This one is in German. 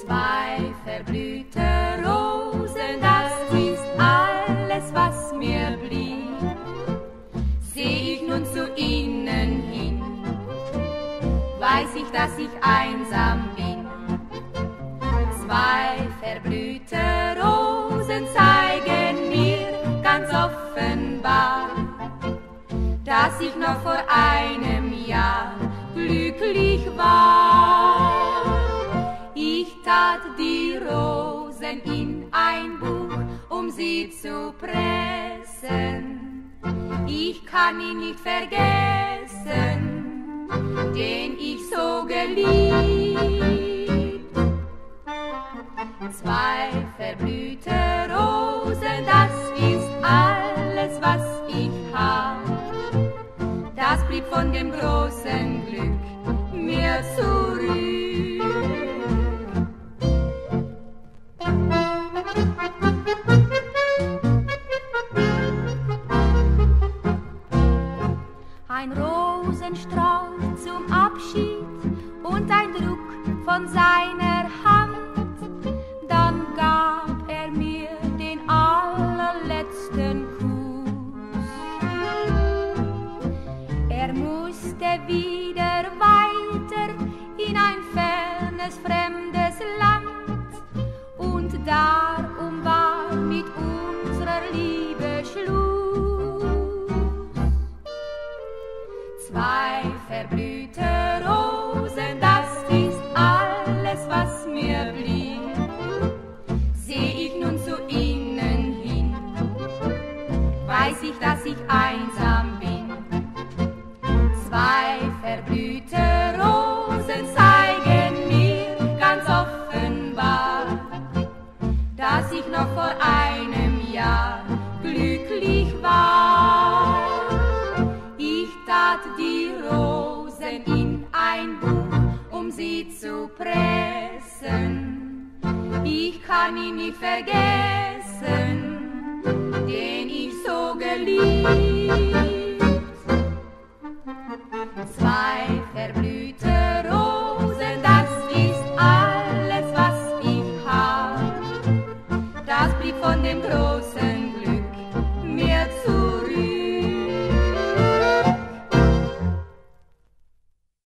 Zwei verblühte Rosen, das ist alles, was mir blieb. Seh ich nun zu ihnen hin, weiß ich, dass ich einsam bin. Zwei verblühte Rosen zeigen mir ganz offenbar, dass ich noch vor einem Jahr glücklich war. Ich tat die Rosen in ein Buch, um sie zu pressen. Ich kann ihn nicht vergessen, den ich so geliebt. Zwei verblühte Rosen, das ist alles, was ich hab. Das blieb von dem großen Glück mir zurück. Ein Rosenstrauch zum Abschied und ein Druck von seiner Hand, dann gab er mir den allerletzten Kuss. Er musste wieder weiter in ein fernes, fremdes Land, und darum war mit unserer Liebe Schluss. Zwei verblühte Rosen, das ist alles, was mir blieb. Seh ich nun zu ihnen hin, weiß ich, dass ich einsam bin. Zwei verblühte Rosen zeigen mir ganz offenbar, dass ich noch vor einem Jahr glücklich war. Ich tat die Rosen in ein Buch, um sie zu pressen. Ich kann ihn nicht vergessen, den ich so geliebt. Zwei verblühte